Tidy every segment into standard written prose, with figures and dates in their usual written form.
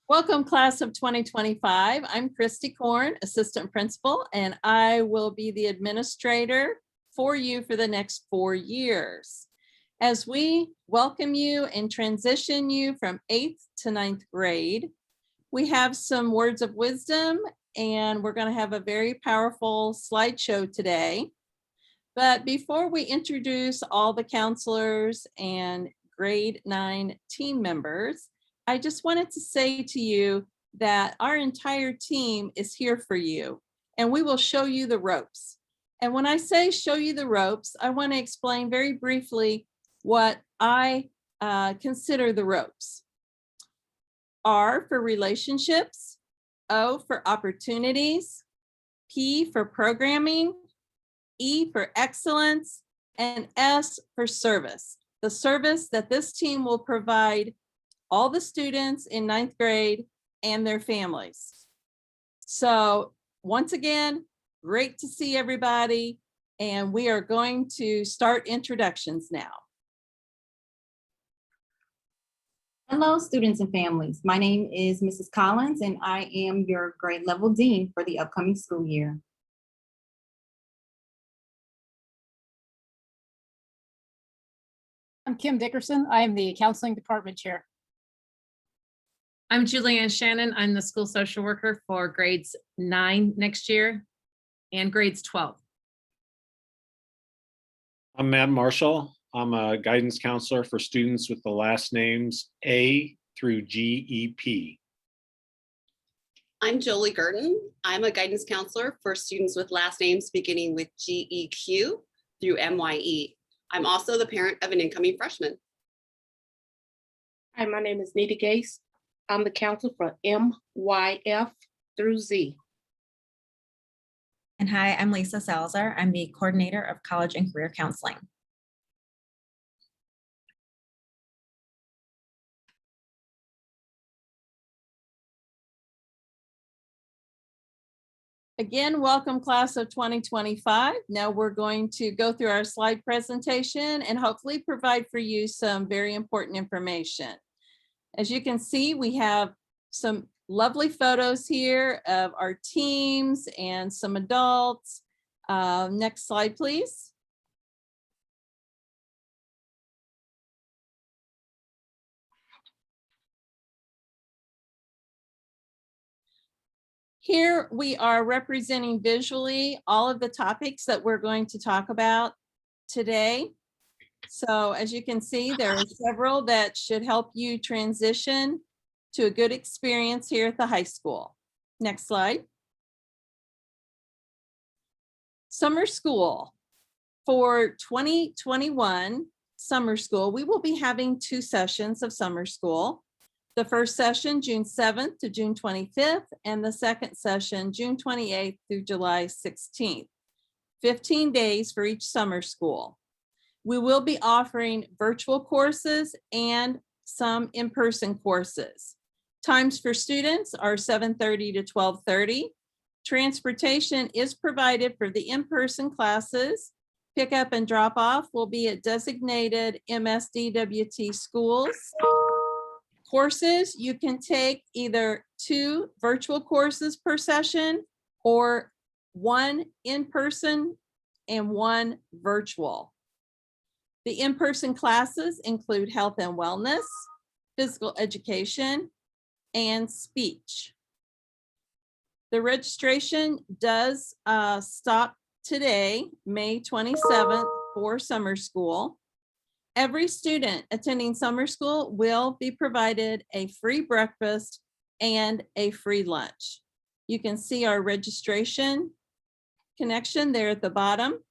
Welcome, class of 2025. I'm Christy Korn, assistant principal, and I will be the administrator for you for the next 4 years. As we welcome you and transition you from 8th to 9th grade, we have some words of wisdom, and we're going to have a very powerful slideshow today. But before we introduce all the counselors and grade 9 team members, I just wanted to say to you that our entire team is here for you, and we will show you the ropes. And when I say show you the ropes, I want to explain very briefly what I consider the ropes. R for relationships, O for opportunities, P for programming, E for excellence, and S for service. The service that this team will provide all the students in 9th grade and their families. So once again, great to see everybody. And we are going to start introductions now. Hello, students and families. My name is Mrs. Collins, and I am your grade level dean for the upcoming school year. I'm Kim Dickerson. I am the counseling department chair. I'm Julianne Shannon. I'm the school social worker for grades 9 next year and grades 12. I'm Matt Marshall. I'm a guidance counselor for students with the last names A through GEP. I'm Jolie Gurton. I'm a guidance counselor for students with last names beginning with GEQ through MYE. I'm also the parent of an incoming freshman. Hi, my name is Nita Gase. I'm the counselor for MYF through Z. And hi, I'm Lisa Salazar. I'm the coordinator of college and career counseling. Again, welcome, class of 2025. Now we're going to go through our slide presentation and hopefully provide for you some very important information. As you can see, we have some lovely photos here of our teams and some adults. Next slide, please. Here we are representing visually all of the topics that we're going to talk about today. So as you can see, there are several that should help you transition to a good experience here at the high school. Next slide. Summer school. For 2021 summer school, we will be having 2 sessions of summer school. The first session, June 7th to June 25th, and the second session, June 28th through July 16th. 15 days for each summer school. We will be offering virtual courses and some in-person courses. Times for students are 7:30 to 12:30. Transportation is provided for the in-person classes. Pickup and drop off will be at designated MSDWT schools. Courses, you can take either 2 virtual courses per session or 1 in-person and 1 virtual. The in-person classes include health and wellness, physical education, and speech. The registration does stop today, May 27th, for summer school. Every student attending summer school will be provided a free breakfast and a free lunch. You can see our registration connection there at the bottom.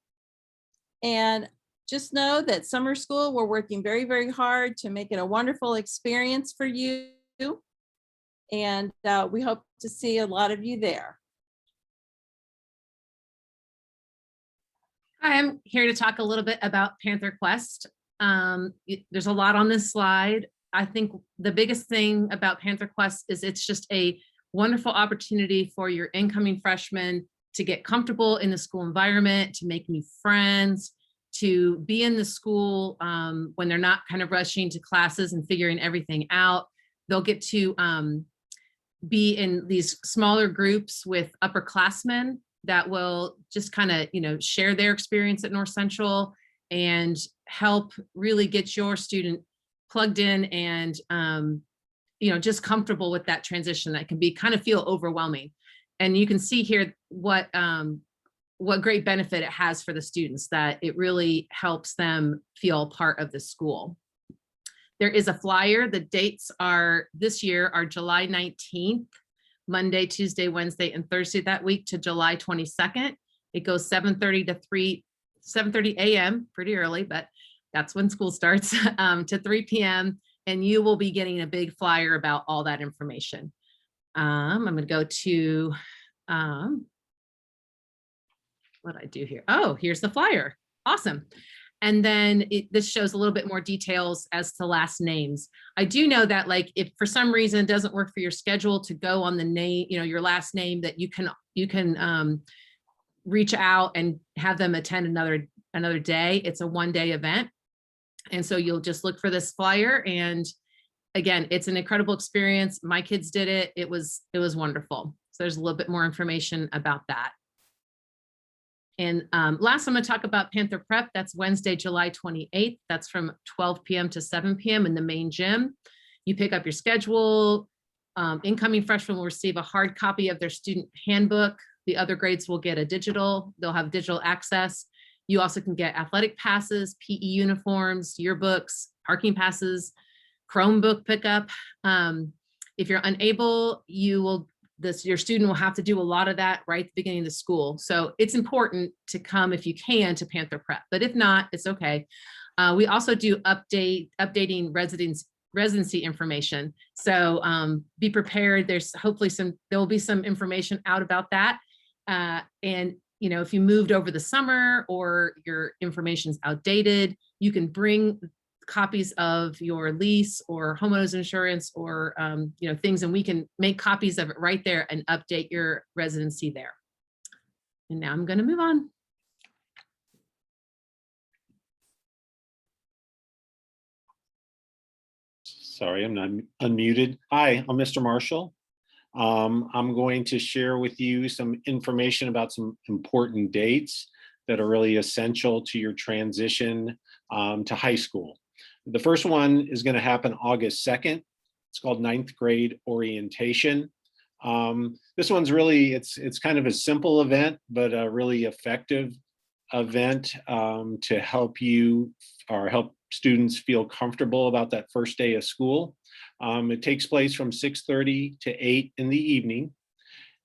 And just know that summer school, we're working very, very hard to make it a wonderful experience for you. And we hope to see a lot of you there. Hi, I'm here to talk a little bit about Panther Quest. There's a lot on this slide. I think the biggest thing about Panther Quest is it's just a wonderful opportunity for your incoming freshmen to get comfortable in the school environment, to make new friends, to be in the school when they're not kind of rushing to classes and figuring everything out. they'll get to be in these smaller groups with upperclassmen that will just kind of, share their experience at North Central and help really get your student plugged in and, just comfortable with that transition that can be kind of feel overwhelming. And you can see here what great benefit it has for the students, that it really helps them feel part of the school. There is a flyer. The dates are this year are July 19th, Monday, Tuesday, Wednesday, and Thursday that week, to July 22nd. It goes 7:30 a.m., pretty early, but that's when school starts, to 3 p.m. And you will be getting a big flyer about all that information. I'm going to go to, what I do here. Oh, here's the flyer. Awesome. And then this shows a little bit more details as to last names. I do know that, like, if for some reason it doesn't work for your schedule to go on the name, your last name, that you can reach out and have them attend another day. It's a one-day event. And so you'll just look for this flyer. And again, it's an incredible experience. My kids did it. It was wonderful. So there's a little bit more information about that. And last, I'm going to talk about Panther Prep. That's Wednesday, July 28th. That's from 12 p.m. to 7 p.m. in the main gym. You pick up your schedule. Incoming freshmen will receive a hard copy of their student handbook. The other grades will get a digital. They'll have digital access. You also can get athletic passes, PE uniforms, yearbooks, parking passes, Chromebook pickup. If you're unable, your student will have to do a lot of that right at the beginning of the school. So it's important to come if you can to Panther Prep, but if not, it's okay. We also do updating residency information. So be prepared. There's hopefully there will be some information out about that. And if you moved over the summer or your information's outdated, you can bring copies of your lease or homeowners insurance or things, and we can make copies of it right there and update your residency there. And now I'm going to move on. Sorry, I'm not unmuted. Hi, I'm Mr. Marshall. I'm going to share with you some information about some important dates that are really essential to your transition to high school. The first one is going to happen August 2nd. It's called 9th grade orientation. This one's really, it's kind of a simple event, but a really effective event to help you or help students feel comfortable about that first day of school. It takes place from 6:30 to 8 in the evening.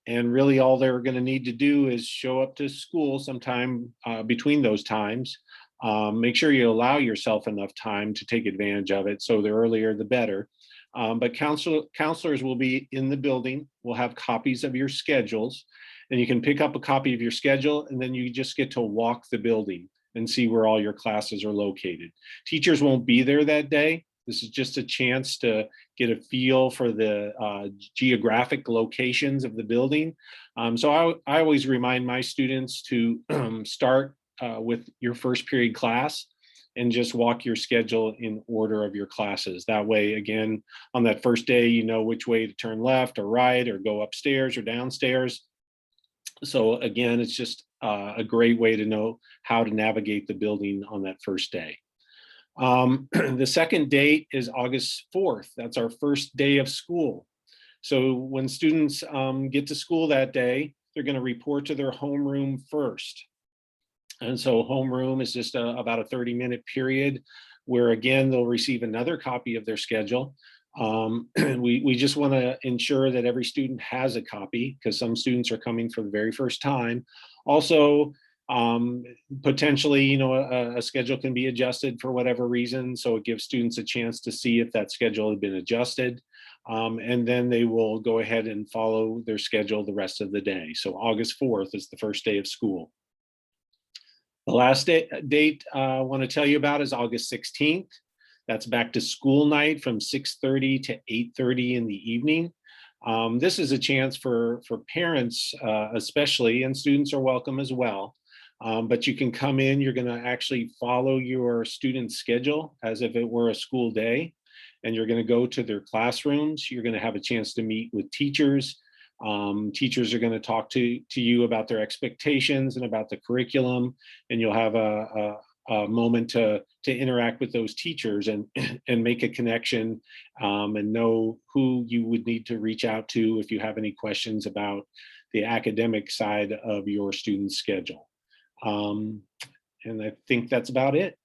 And really all they're going to need to do is show up to school sometime between those times. Make sure you allow yourself enough time to take advantage of it. So the earlier, the better. But counselors will be in the building. We'll have copies of your schedules, and you can pick up a copy of your schedule, and then you just get to walk the building and see where all your classes are located. Teachers won't be there that day. This is just a chance to get a feel for the geographic locations of the building. So I always remind my students to start with your first period class and just walk your schedule in order of your classes. That way, again, on that first day, you know which way to turn left or right or go upstairs or downstairs. So again, it's just a great way to know how to navigate the building on that first day. The second date is August 4th. That's our first day of school. So when students get to school that day, they're going to report to their homeroom first. And so homeroom is just about a 30-minute period where, again, they'll receive another copy of their schedule. We just want to ensure that every student has a copy because some students are coming for the very first time. Also, potentially, a schedule can be adjusted for whatever reason. So it gives students a chance to see if that schedule had been adjusted. And then they will go ahead and follow their schedule the rest of the day. So August 4th is the first day of school. The last date I want to tell you about is August 16th. That's back to school night from 6:30 to 8:30 in the evening. This is a chance for parents especially, and students are welcome as well. But you can come in, you're going to actually follow your student's schedule as if it were a school day. and you're going to go to their classrooms. You're going to have a chance to meet with teachers. Teachers are going to talk to you about their expectations and about the curriculum, and you'll have a moment to interact with those teachers and make a connection, and know who you would need to reach out to if you have any questions about the academic side of your student's schedule. And I think that's about it.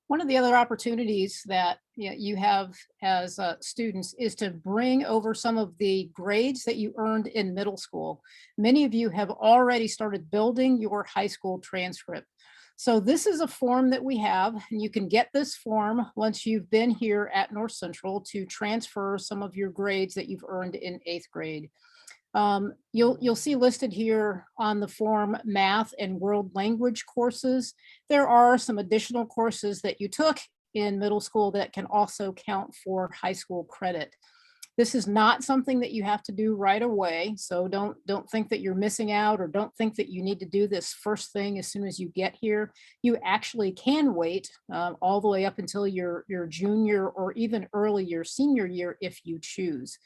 One of the other opportunities that you have as students is to bring over some of the grades that you earned in middle school. Many of you have already started building your high school transcript. So this is a form that we have, and you can get this form once you've been here at North Central to transfer some of your grades that you've earned in 8th grade. You'll see listed here on the form math and world language courses. There are some additional courses that you took in middle school that can also count for high school credit. This is not something that you have to do right away, so don't think that you're missing out, or don't think that you need to do this first thing as soon as you get here. You actually can wait all the way up until your junior or even early your senior year if you choose.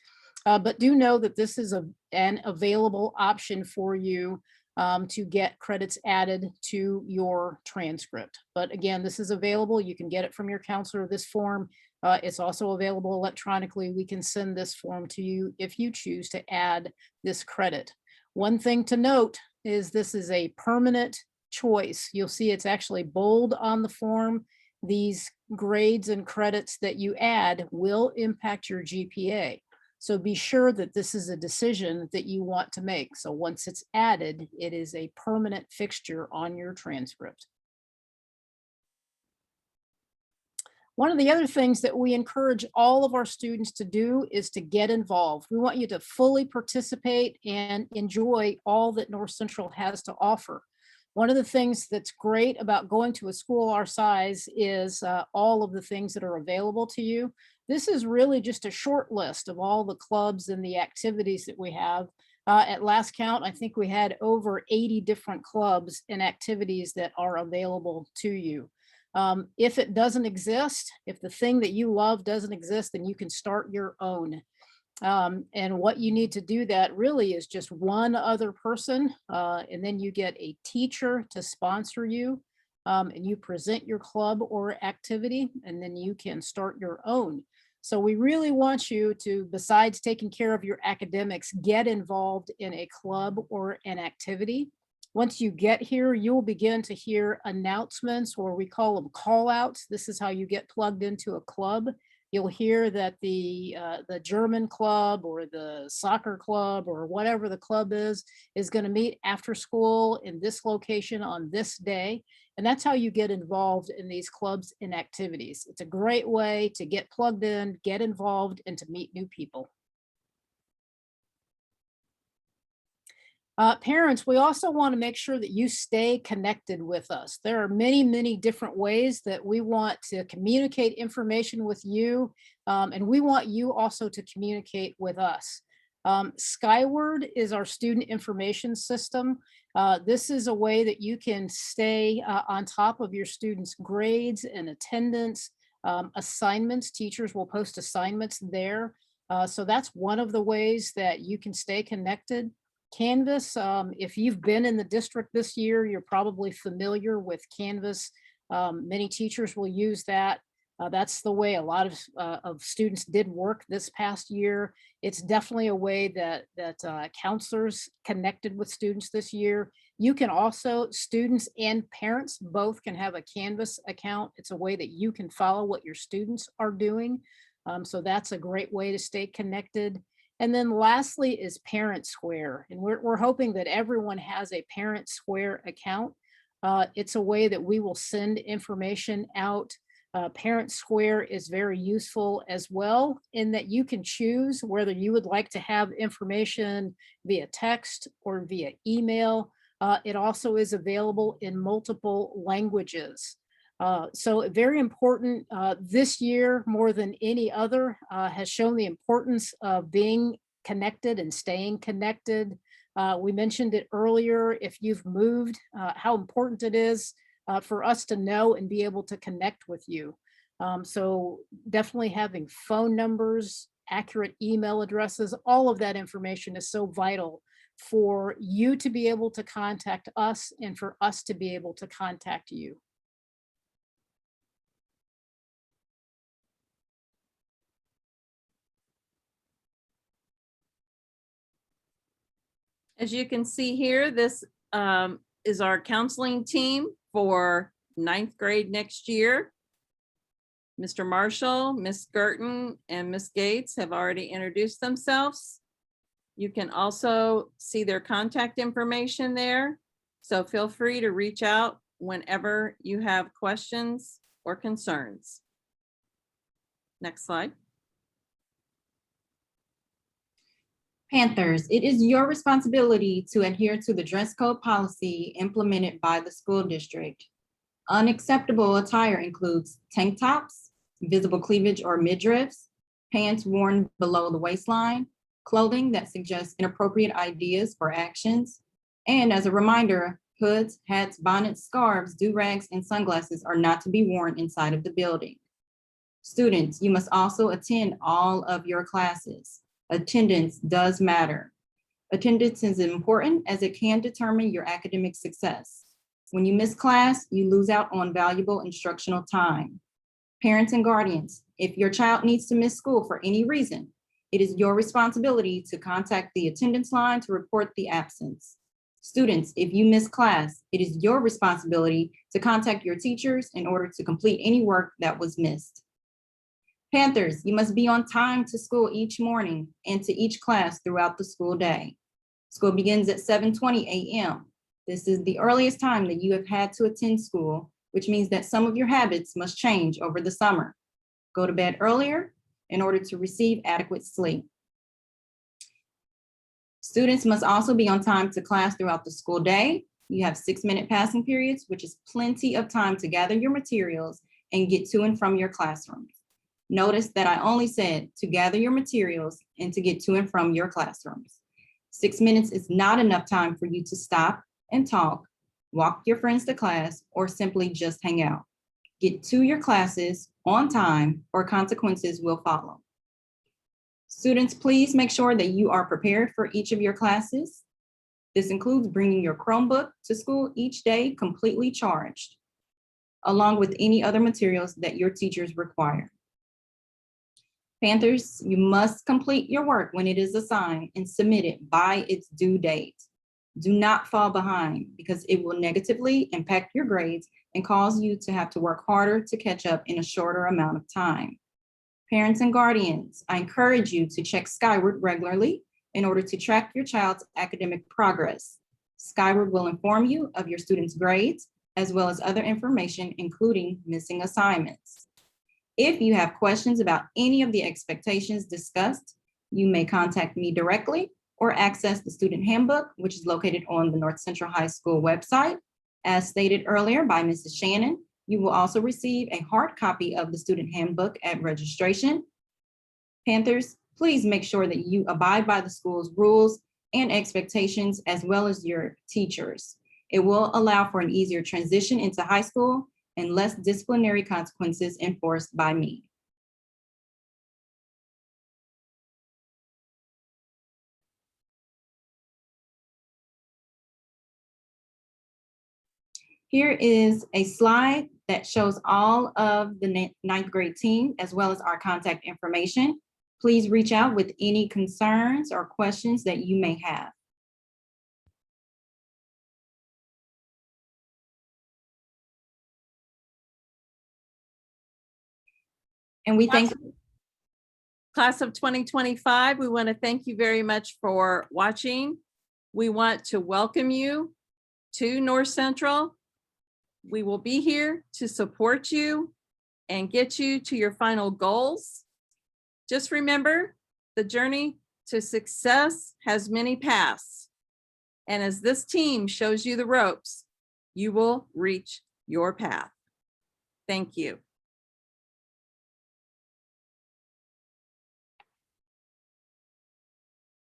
But do know that this is an available option for you to get credits added to your transcript. But again, this is available. You can get it from your counselor, this form. It's also available electronically. We can send this form to you if you choose to add this credit. One thing to note is this is a permanent choice. You'll see it's actually bold on the form. These grades and credits that you add will impact your GPA. So be sure that this is a decision that you want to make. So once it's added, it is a permanent fixture on your transcript. One of the other things that we encourage all of our students to do is to get involved. We want you to fully participate and enjoy all that North Central has to offer. One of the things that's great about going to a school our size is all of the things that are available to you. This is really just a short list of all the clubs and the activities that we have. At last count, I think we had over 80 different clubs and activities that are available to you. If it doesn't exist, if the thing that you love doesn't exist, then you can start your own. And what you need to do that really is just one other person, and then you get a teacher to sponsor you, and you present your club or activity, and then you can start your own. So we really want you to, besides taking care of your academics, get involved in a club or an activity. Once you get here, you'll begin to hear announcements, or we call them call outs. This is how you get plugged into a club. You'll hear that the German club or the soccer club or whatever the club is going to meet after school in this location on this day. And that's how you get involved in these clubs and activities. It's a great way to get plugged in, get involved, and to meet new people. Parents, we also want to make sure that you stay connected with us. There are many, many different ways that we want to communicate information with you, and we want you also to communicate with us. Skyward is our student information system. This is a way that you can stay on top of your students' grades and attendance, assignments. Teachers will post assignments there. So that's one of the ways that you can stay connected. Canvas, if you've been in the district this year, you're probably familiar with Canvas. Many teachers will use that. That's the way a lot of students did work this past year. It's definitely a way that counselors connected with students this year. You can also, students and parents both can have a Canvas account. It's a way that you can follow what your students are doing. So that's a great way to stay connected. And then lastly is Parent Square. And we're hoping that everyone has a Parent Square account. It's a way that we will send information out. Parent Square is very useful as well, in that you can choose whether you would like to have information via text or via email. It also is available in multiple languages. So very important this year, more than any other, has shown the importance of being connected and staying connected. We mentioned it earlier, if you've moved, how important it is for us to know and be able to connect with you. So definitely having phone numbers, accurate email addresses, all of that information is so vital for you to be able to contact us and for us to be able to contact you. As you can see here, this is our counseling team for 9th grade next year. Mr. Marshall, Miss Gerton, and Miss Gates have already introduced themselves. You can also see their contact information there. So feel free to reach out whenever you have questions or concerns. Next slide. Panthers, it is your responsibility to adhere to the dress code policy implemented by the school district. Unacceptable attire includes tank tops, visible cleavage or midriffs, pants worn below the waistline, clothing that suggests inappropriate ideas or actions. And as a reminder, hoods, hats, bonnets, scarves, do-rags, and sunglasses are not to be worn inside of the building. Students, you must also attend all of your classes. Attendance does matter. Attendance is important as it can determine your academic success. When you miss class, you lose out on valuable instructional time. Parents and guardians, if your child needs to miss school for any reason, it is your responsibility to contact the attendance line to report the absence. Students, if you miss class, it is your responsibility to contact your teachers in order to complete any work that was missed. Panthers, you must be on time to school each morning and to each class throughout the school day. School begins at 7:20 a.m. This is the earliest time that you have had to attend school, which means that some of your habits must change over the summer. Go to bed earlier in order to receive adequate sleep. Students must also be on time to class throughout the school day. You have 6-minute passing periods, which is plenty of time to gather your materials and get to and from your classrooms. Notice that I only said to gather your materials and to get to and from your classrooms. 6 minutes is not enough time for you to stop and talk, walk your friends to class, or simply just hang out. Get to your classes on time or consequences will follow. Students, please make sure that you are prepared for each of your classes. This includes bringing your Chromebook to school each day completely charged, along with any other materials that your teachers require. Panthers, you must complete your work when it is assigned and submit it by its due date. Do not fall behind because it will negatively impact your grades and cause you to have to work harder to catch up in a shorter amount of time. Parents and guardians, I encourage you to check Skyward regularly in order to track your child's academic progress. Skyward will inform you of your students' grades as well as other information, including missing assignments. If you have questions about any of the expectations discussed, you may contact me directly or access the student handbook, which is located on the North Central High School website. As stated earlier by Mrs. Shannon, you will also receive a hard copy of the student handbook at registration. Panthers, please make sure that you abide by the school's rules and expectations as well as your teachers. It will allow for an easier transition into high school and less disciplinary consequences enforced by me. Here is a slide that shows all of the 9th grade team as well as our contact information. Please reach out with any concerns or questions that you may have. And we thank Class of 2025, we want to thank you very much for watching. We want to welcome you to North Central. We will be here to support you and get you to your final goals. Just remember, the journey to success has many paths. And as this team shows you the ropes, you will reach your path. Thank you.